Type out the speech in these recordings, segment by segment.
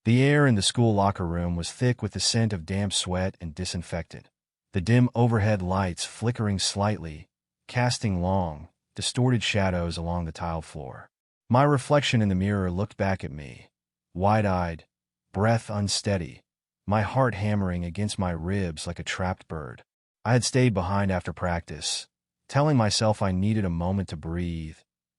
The air in the school locker room was thick with the scent of damp sweat and disinfectant. The dim overhead lights flickering slightly, casting long, distorted shadows along the tiled floor. My reflection in the mirror looked back at me, wide-eyed, breath unsteady, my heart hammering against my ribs like a trapped bird. I had stayed behind after practice, telling myself I needed a moment to breathe,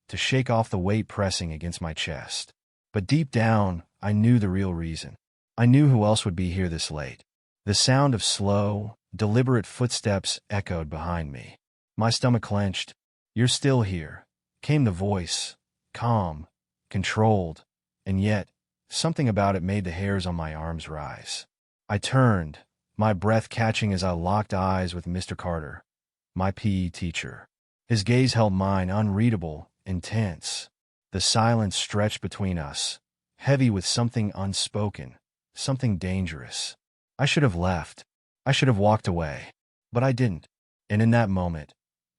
to shake off the weight pressing against my chest. But deep down, I knew the real reason. I knew who else would be here this late. The sound of slow, deliberate footsteps echoed behind me. My stomach clenched. "You're still here," came the voice, calm, controlled, and yet, something about it made the hairs on my arms rise. I turned, my breath catching as I locked eyes with Mr. Carter, my PE teacher. His gaze held mine, unreadable, intense. The silence stretched between us, heavy with something unspoken, something dangerous. I should have left. I should have walked away. But I didn't. And in that moment,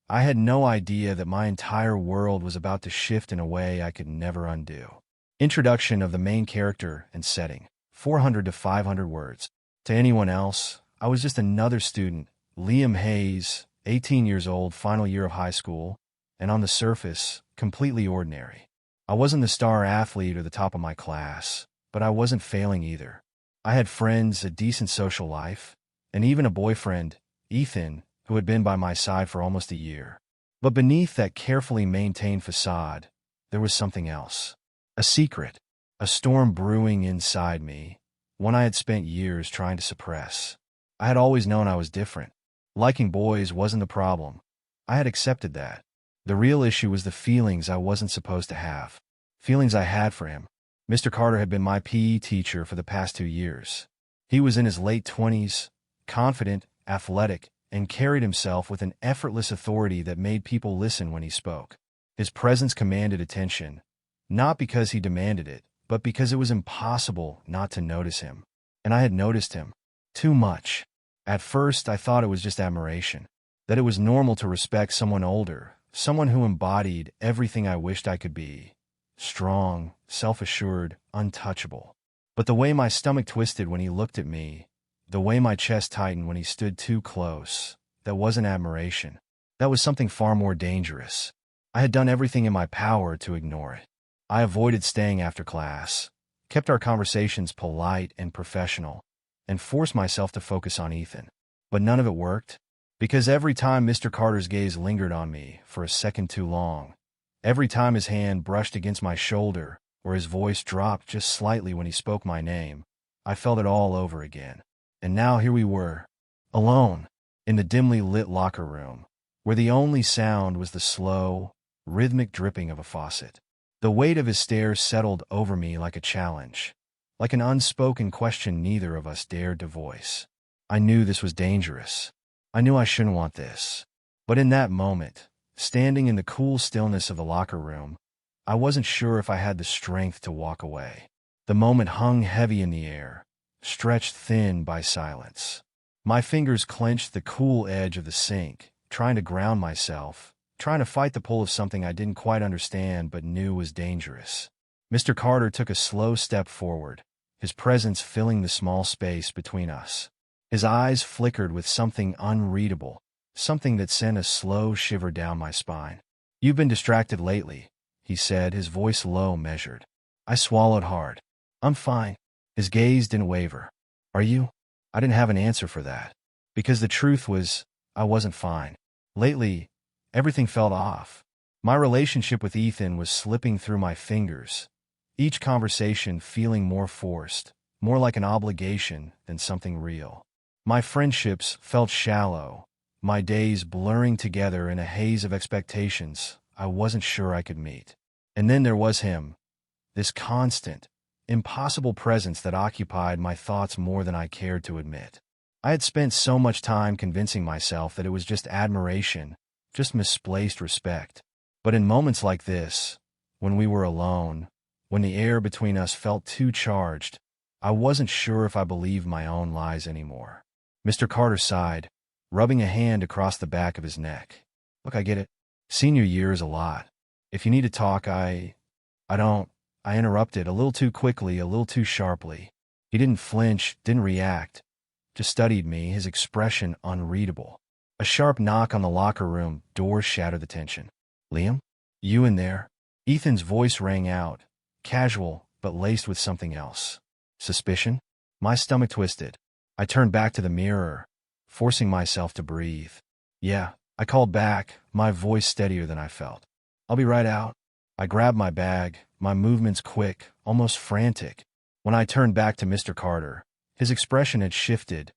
I had no idea that my entire world was about to shift in a way I could never undo. Introduction of the main character and setting. 400 to 500 words. To anyone else, I was just another student, Liam Hayes, 18 years old, final year of high school, and on the surface, completely ordinary. I wasn't the star athlete or the top of my class, but I wasn't failing either. I had friends, a decent social life, and even a boyfriend, Ethan, who had been by my side for almost a year. But beneath that carefully maintained facade, there was something else. A secret, a storm brewing inside me, one I had spent years trying to suppress. I had always known I was different. Liking boys wasn't the problem. I had accepted that. The real issue was the feelings I wasn't supposed to have. Feelings I had for him. Mr. Carter had been my PE teacher for the past 2 years. He was in his late 20s, confident, athletic, and carried himself with an effortless authority that made people listen when he spoke. His presence commanded attention, not because he demanded it, but because it was impossible not to notice him. And I had noticed him. Too much. At first, I thought it was just admiration, that it was normal to respect someone older, someone who embodied everything I wished I could be. Strong, self-assured, untouchable. But the way my stomach twisted when he looked at me, the way my chest tightened when he stood too close, that wasn't admiration. That was something far more dangerous. I had done everything in my power to ignore it. I avoided staying after class, kept our conversations polite and professional, and forced myself to focus on Ethan. But none of it worked, because every time Mr. Carter's gaze lingered on me for a second too long, every time his hand brushed against my shoulder or his voice dropped just slightly when he spoke my name, I felt it all over again. And now here we were, alone, in the dimly lit locker room, where the only sound was the slow, rhythmic dripping of a faucet. The weight of his stare settled over me like a challenge, like an unspoken question neither of us dared to voice. I knew this was dangerous. I knew I shouldn't want this. But in that moment, standing in the cool stillness of the locker room, I wasn't sure if I had the strength to walk away. The moment hung heavy in the air, stretched thin by silence. My fingers clenched the cool edge of the sink, trying to ground myself, trying to fight the pull of something I didn't quite understand but knew was dangerous. Mr. Carter took a slow step forward, his presence filling the small space between us. His eyes flickered with something unreadable, something that sent a slow shiver down my spine. "You've been distracted lately," he said, his voice low, measured. I swallowed hard. "I'm fine." His gaze didn't waver. "Are you?" I didn't have an answer for that, because the truth was, I wasn't fine. Lately, everything felt off. My relationship with Ethan was slipping through my fingers, each conversation feeling more forced, more like an obligation than something real. My friendships felt shallow, my days blurring together in a haze of expectations I wasn't sure I could meet. And then there was him, this constant, impossible presence that occupied my thoughts more than I cared to admit. I had spent so much time convincing myself that it was just admiration, just misplaced respect. But in moments like this, when we were alone, when the air between us felt too charged, I wasn't sure if I believed my own lies anymore. Mr. Carter sighed, rubbing a hand across the back of his neck. "Look, I get it. Senior year is a lot. If you need to talk, I don't." I interrupted a little too quickly, a little too sharply. He didn't flinch, didn't react, just studied me, his expression unreadable. A sharp knock on the locker room door shattered the tension. "Liam? You in there?" Ethan's voice rang out, casual but laced with something else. Suspicion? My stomach twisted. I turned back to the mirror, forcing myself to breathe. "Yeah," I called back, my voice steadier than I felt. "I'll be right out." I grabbed my bag, my movements quick, almost frantic. When I turned back to Mr. Carter, his expression had shifted,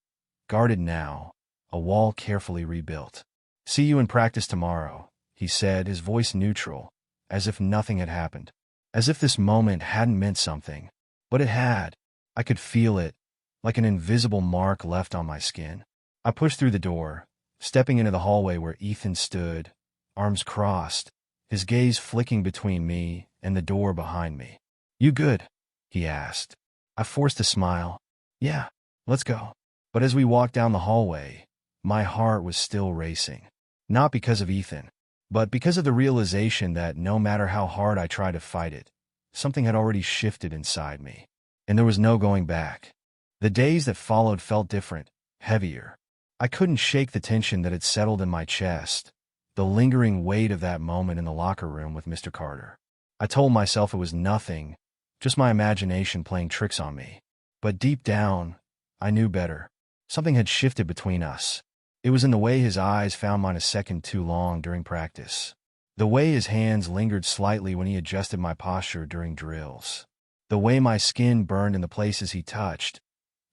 guarded now, a wall carefully rebuilt. "See you in practice tomorrow," he said, his voice neutral, as if nothing had happened. As if this moment hadn't meant something. But it had. I could feel it, like an invisible mark left on my skin. I pushed through the door, stepping into the hallway where Ethan stood, arms crossed, his gaze flicking between me and the door behind me. "You good?" he asked. I forced a smile. "Yeah, let's go." But as we walked down the hallway, my heart was still racing. Not because of Ethan, but because of the realization that no matter how hard I tried to fight it, something had already shifted inside me, and there was no going back. The days that followed felt different, heavier. I couldn't shake the tension that had settled in my chest, the lingering weight of that moment in the locker room with Mr. Carter. I told myself it was nothing, just my imagination playing tricks on me. But deep down, I knew better. Something had shifted between us. It was in the way his eyes found mine a second too long during practice. The way his hands lingered slightly when he adjusted my posture during drills. The way my skin burned in the places he touched,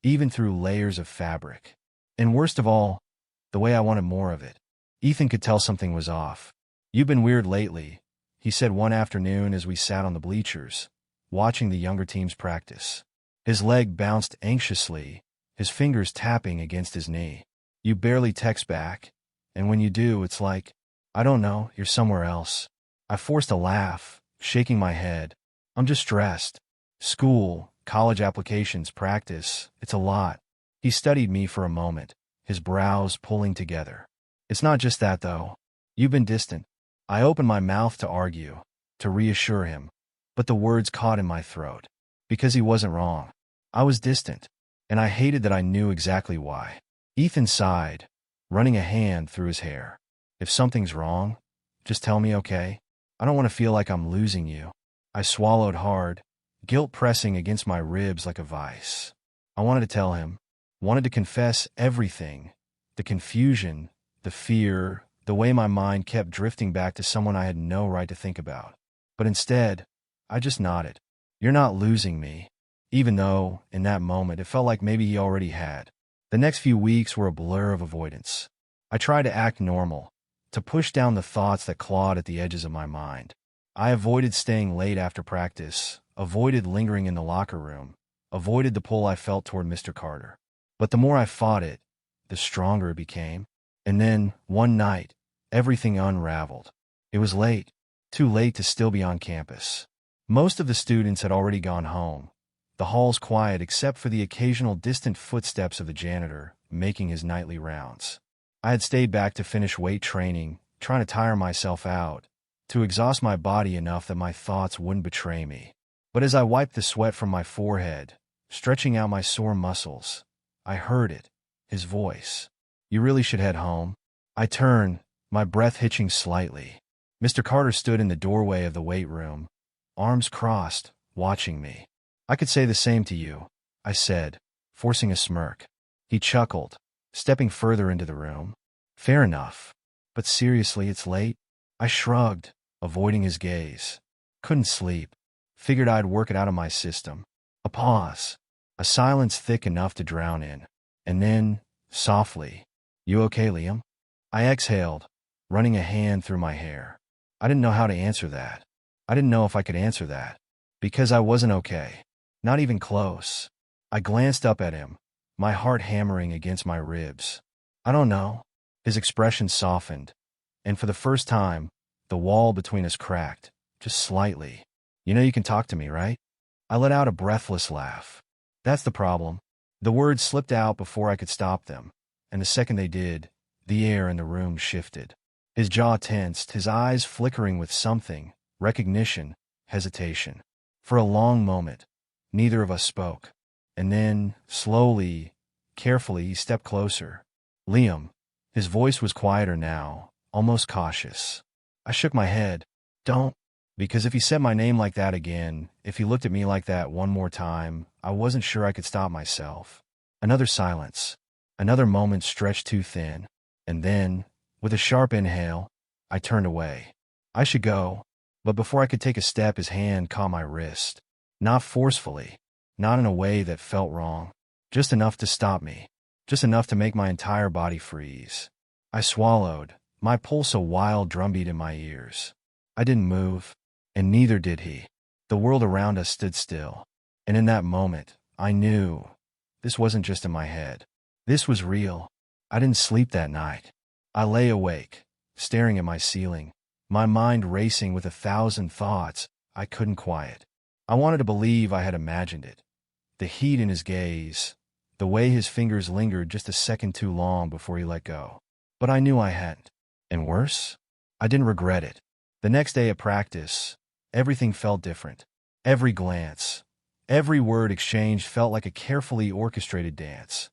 even through layers of fabric. And worst of all, the way I wanted more of it. Ethan could tell something was off. "You've been weird lately," he said one afternoon as we sat on the bleachers, watching the younger teams practice. His leg bounced anxiously, his fingers tapping against his knee. "You barely text back, and when you do, it's like, I don't know, you're somewhere else." I forced a laugh, shaking my head. "I'm just stressed. School, college applications, practice, it's a lot." He studied me for a moment, his brows pulling together. "It's not just that, though. You've been distant." I opened my mouth to argue, to reassure him, but the words caught in my throat. Because he wasn't wrong. I was distant, and I hated that I knew exactly why. Ethan sighed, running a hand through his hair. "If something's wrong, just tell me, okay? I don't want to feel like I'm losing you." I swallowed hard, guilt pressing against my ribs like a vice. I wanted to tell him, wanted to confess everything, the confusion, the fear, the way my mind kept drifting back to someone I had no right to think about. But instead, I just nodded. "You're not losing me," even though, in that moment, it felt like maybe he already had. The next few weeks were a blur of avoidance. I tried to act normal, to push down the thoughts that clawed at the edges of my mind. I avoided staying late after practice, avoided lingering in the locker room, avoided the pull I felt toward Mr. Carter. But the more I fought it, the stronger it became. And then, one night, everything unraveled. It was late, too late to still be on campus. Most of the students had already gone home, the halls quiet except for the occasional distant footsteps of the janitor making his nightly rounds. I had stayed back to finish weight training, trying to tire myself out, to exhaust my body enough that my thoughts wouldn't betray me. But as I wiped the sweat from my forehead, stretching out my sore muscles, I heard it, his voice. "You really should head home." I turned, my breath hitching slightly. Mr. Carter stood in the doorway of the weight room, arms crossed, watching me. "I could say the same to you," I said, forcing a smirk. He chuckled, stepping further into the room. "Fair enough. But seriously, it's late?" I shrugged, avoiding his gaze. Couldn't sleep. Figured I'd work it out of my system. A pause. A silence thick enough to drown in. And then, softly, "You okay, Liam?" I exhaled, running a hand through my hair. I didn't know how to answer that. I didn't know if I could answer that. Because I wasn't okay. Not even close. I glanced up at him, my heart hammering against my ribs. "I don't know." His expression softened, and for the first time, the wall between us cracked, just slightly. "You know you can talk to me, right?" I let out a breathless laugh. "That's the problem." The words slipped out before I could stop them, and the second they did, the air in the room shifted. His jaw tensed, his eyes flickering with something, recognition, hesitation. For a long moment, neither of us spoke. And then, slowly, carefully, he stepped closer. Liam. His voice was quieter now, almost cautious. I shook my head. Don't. Because if he said my name like that again, if he looked at me like that one more time, I wasn't sure I could stop myself. Another silence. Another moment stretched too thin. And then, with a sharp inhale, I turned away. I should go. But before I could take a step, his hand caught my wrist. Not forcefully. Not in a way that felt wrong. Just enough to stop me. Just enough to make my entire body freeze. I swallowed, my pulse a wild drumbeat in my ears. I didn't move, and neither did he. The world around us stood still. And in that moment, I knew this wasn't just in my head. This was real. I didn't sleep that night. I lay awake, staring at my ceiling, my mind racing with 1,000 thoughts I couldn't quiet. I wanted to believe I had imagined it. The heat in his gaze, the way his fingers lingered just a second too long before he let go. But I knew I hadn't. And worse, I didn't regret it. The next day at practice, everything felt different. Every glance, every word exchanged felt like a carefully orchestrated dance.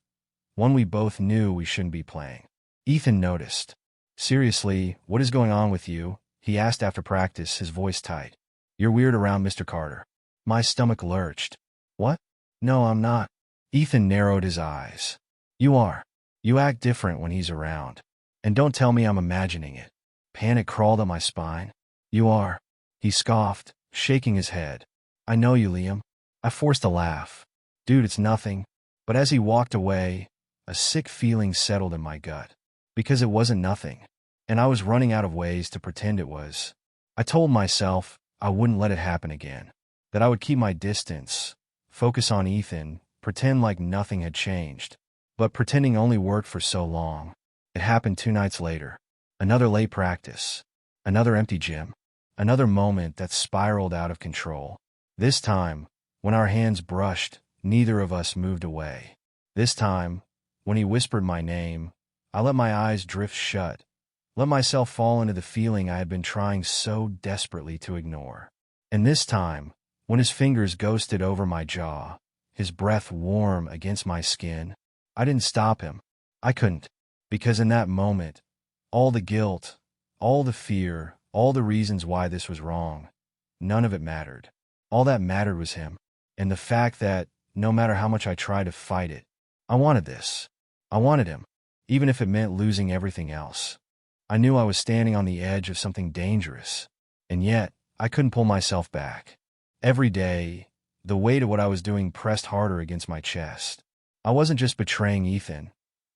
One we both knew we shouldn't be playing. Ethan noticed. Seriously, what is going on with you? He asked after practice, his voice tight. You're weird around Mr. Carter. My stomach lurched. What? No, I'm not. Ethan narrowed his eyes. You are. You act different when he's around. And don't tell me I'm imagining it. Panic crawled up my spine. You are. He scoffed, shaking his head. I know you, Liam. I forced a laugh. Dude, it's nothing. But as he walked away, a sick feeling settled in my gut. Because it wasn't nothing. And I was running out of ways to pretend it was. I told myself I wouldn't let it happen again. That I would keep my distance, focus on Ethan, pretend like nothing had changed. But pretending only worked for so long. It happened 2 nights later. Another late practice. Another empty gym. Another moment that spiraled out of control. This time, when our hands brushed, neither of us moved away. This time, when he whispered my name, I let my eyes drift shut, let myself fall into the feeling I had been trying so desperately to ignore. And this time, when his fingers ghosted over my jaw, his breath warm against my skin, I didn't stop him. I couldn't. Because in that moment, all the guilt, all the fear, all the reasons why this was wrong, none of it mattered. All that mattered was him. And the fact that, no matter how much I tried to fight it, I wanted this. I wanted him. Even if it meant losing everything else. I knew I was standing on the edge of something dangerous. And yet, I couldn't pull myself back. Every day, the weight of what I was doing pressed harder against my chest. I wasn't just betraying Ethan.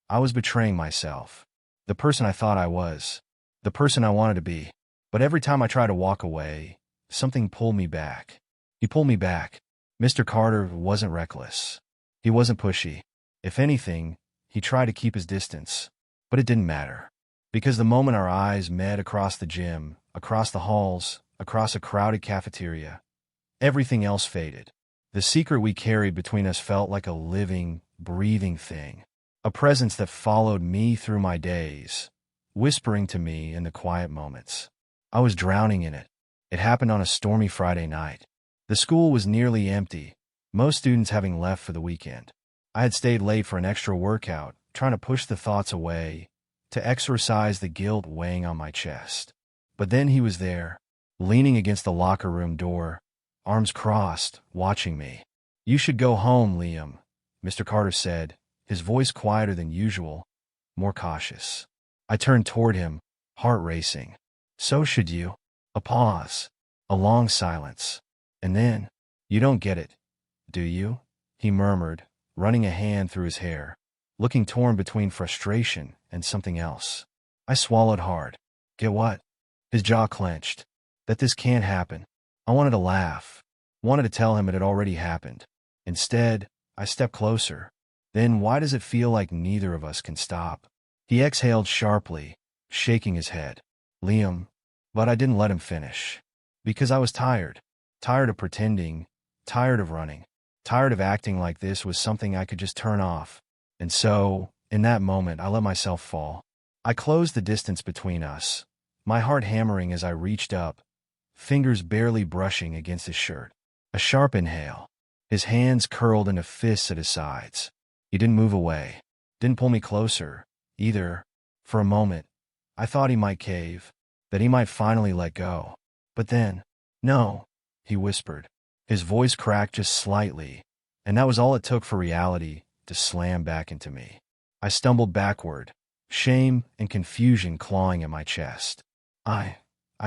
I was betraying myself. The person I thought I was. The person I wanted to be. But every time I tried to walk away, something pulled me back. He pulled me back. Mr. Carter wasn't reckless. He wasn't pushy. If anything, he tried to keep his distance. But it didn't matter. Because the moment our eyes met across the gym, across the halls, across a crowded cafeteria, everything else faded. The secret we carried between us felt like a living, breathing thing. A presence that followed me through my days, whispering to me in the quiet moments. I was drowning in it. It happened on a stormy Friday night. The school was nearly empty, most students having left for the weekend. I had stayed late for an extra workout, trying to push the thoughts away, to exorcise the guilt weighing on my chest. But then he was there, leaning against the locker room door, arms crossed, watching me. You should go home, Liam, Mr. Carter said, his voice quieter than usual, more cautious. I turned toward him, heart racing. So should you. A pause. A long silence. And then, you don't get it, do you? He murmured, running a hand through his hair, looking torn between frustration and something else. I swallowed hard. Get what? His jaw clenched. That this can't happen. I wanted to laugh. Wanted to tell him it had already happened. Instead, I stepped closer. Then why does it feel like neither of us can stop? He exhaled sharply, shaking his head. Liam. But I didn't let him finish. Because I was tired. Tired of pretending. Tired of running. Tired of acting like this was something I could just turn off. And so, in that moment, I let myself fall. I closed the distance between us, my heart hammering as I reached up, fingers barely brushing against his shirt. A sharp inhale. His hands curled into fists at his sides. He didn't move away. Didn't pull me closer, either. For a moment, I thought he might cave, that he might finally let go. But then, no, he whispered. His voice cracked just slightly, and that was all it took for reality to slam back into me. I stumbled backward, shame and confusion clawing at my chest. I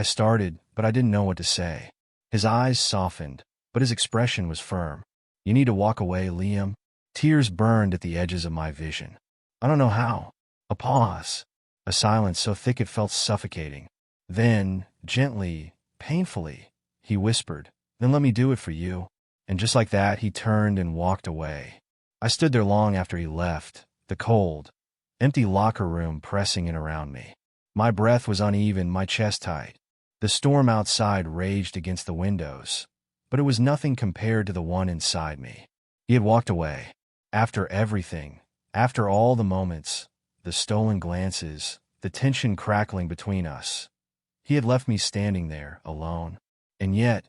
started, but I didn't know what to say. His eyes softened, but his expression was firm. You need to walk away, Liam. Tears burned at the edges of my vision. I don't know how. A pause. A silence so thick it felt suffocating. Then, gently, painfully, he whispered, "Then let me do it for you." And just like that, he turned and walked away. I stood there long after he left, the cold, empty locker room pressing in around me. My breath was uneven, my chest tight. The storm outside raged against the windows, but it was nothing compared to the one inside me. He had walked away. After everything, after all the moments, the stolen glances, the tension crackling between us, he had left me standing there, alone. And yet,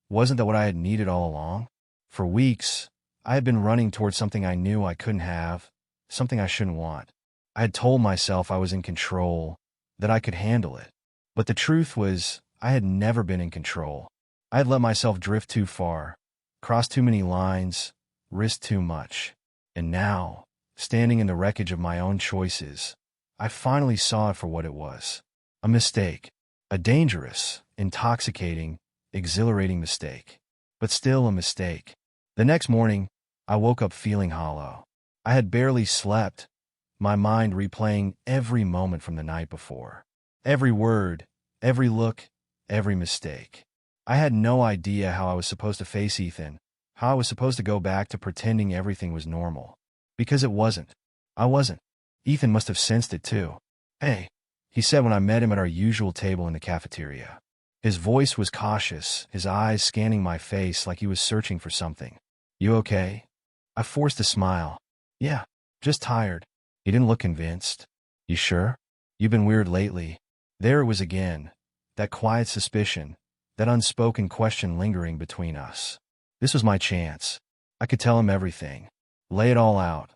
wasn't that what I had needed all along? For weeks, I had been running towards something I knew I couldn't have, something I shouldn't want. I had told myself I was in control, that I could handle it. But the truth was, I had never been in control. I had let myself drift too far, crossed too many lines, risked too much. And now, standing in the wreckage of my own choices, I finally saw it for what it was. A mistake. A dangerous, intoxicating, exhilarating mistake. But still a mistake. The next morning, I woke up feeling hollow. I had barely slept, my mind replaying every moment from the night before. Every word, every look, every mistake. I had no idea how I was supposed to face Ethan, how I was supposed to go back to pretending everything was normal. Because it wasn't. I wasn't. Ethan must have sensed it too. "Hey," he said when I met him at our usual table in the cafeteria. His voice was cautious, his eyes scanning my face like he was searching for something. "You okay?" I forced a smile. "Yeah, just tired." He didn't look convinced. "You sure? You've been weird lately." There it was again, that quiet suspicion, that unspoken question lingering between us. This was my chance. I could tell him everything. Lay it all out.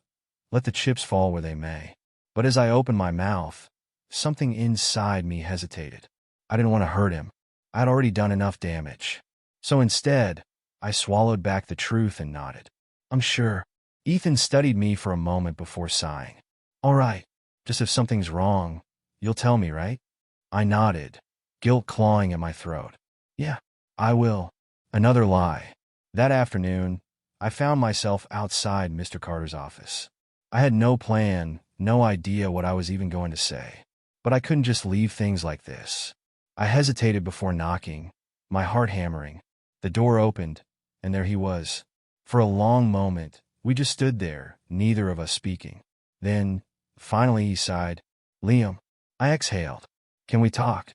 Let the chips fall where they may. But as I opened my mouth, something inside me hesitated. I didn't want to hurt him. I had already done enough damage. So instead, I swallowed back the truth and nodded. "I'm sure." Ethan studied me for a moment before sighing. "All right. Just if something's wrong, you'll tell me, right?" I nodded, guilt clawing at my throat. "Yeah, I will." Another lie. That afternoon, I found myself outside Mr. Carter's office. I had no plan, no idea what I was even going to say. But I couldn't just leave things like this. I hesitated before knocking, my heart hammering. The door opened, and there he was. For a long moment, we just stood there, neither of us speaking. Then, finally he sighed. "Liam." I exhaled. "Can we talk?"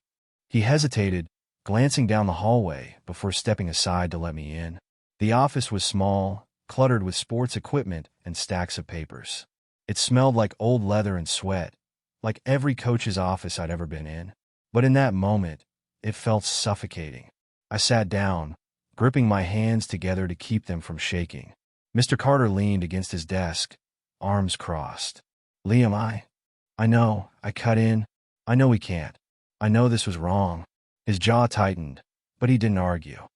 He hesitated, glancing down the hallway before stepping aside to let me in. The office was small, cluttered with sports equipment and stacks of papers. It smelled like old leather and sweat, like every coach's office I'd ever been in. But in that moment, it felt suffocating. I sat down, gripping my hands together to keep them from shaking. Mr. Carter leaned against his desk, arms crossed. "Liam, I know, I cut in. I know we can't. I know this was wrong." His jaw tightened, but he didn't argue.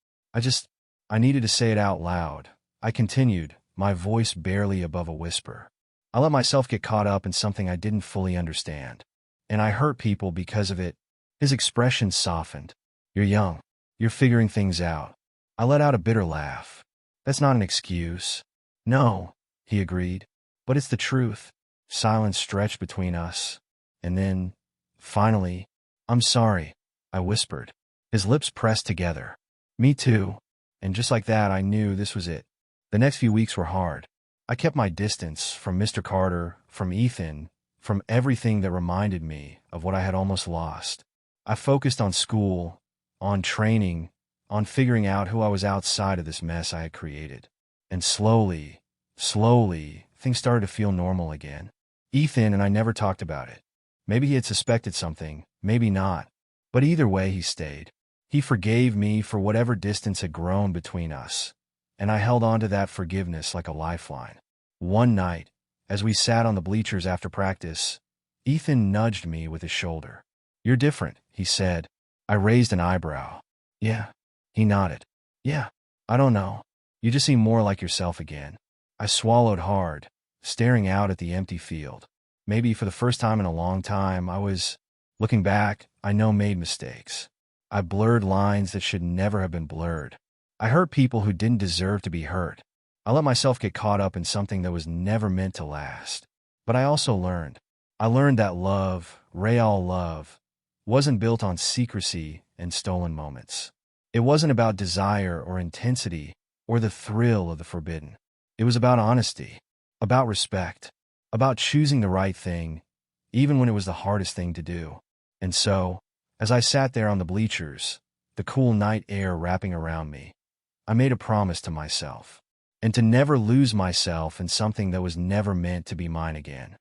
I needed to say it out loud. I continued, my voice barely above a whisper. I let myself get caught up in something I didn't fully understand. And I hurt people because of it. His expression softened. "You're young. You're figuring things out." I let out a bitter laugh. "That's not an excuse." "No," he agreed. "But it's the truth." Silence stretched between us. And then, finally, "I'm sorry," I whispered. His lips pressed together. "Me too." And just like that, I knew this was it. The next few weeks were hard. I kept my distance from Mr. Carter, from Ethan, from everything that reminded me of what I had almost lost. I focused on school, on training, on figuring out who I was outside of this mess I had created. And slowly, things started to feel normal again. Ethan and I never talked about it. Maybe he had suspected something, maybe not. But either way, he stayed. He forgave me for whatever distance had grown between us. and I held on to that forgiveness like a lifeline. One night, as we sat on the bleachers after practice, Ethan nudged me with his shoulder. "You're different," he said. I raised an eyebrow. "Yeah." He nodded. "Yeah. I don't know. You just seem more like yourself again." I swallowed hard, staring out at the empty field. Maybe for the first time in a long time, looking back, I know made mistakes. I blurred lines that should never have been blurred. I hurt people who didn't deserve to be hurt. I let myself get caught up in something that was never meant to last. But I also learned. I learned that love, real love, wasn't built on secrecy and stolen moments. It wasn't about desire or intensity or the thrill of the forbidden. It was about honesty, about respect, about choosing the right thing, even when it was the hardest thing to do. And so, as I sat there on the bleachers, the cool night air wrapping around me, I made a promise to myself, and to never lose myself in something that was never meant to be mine again.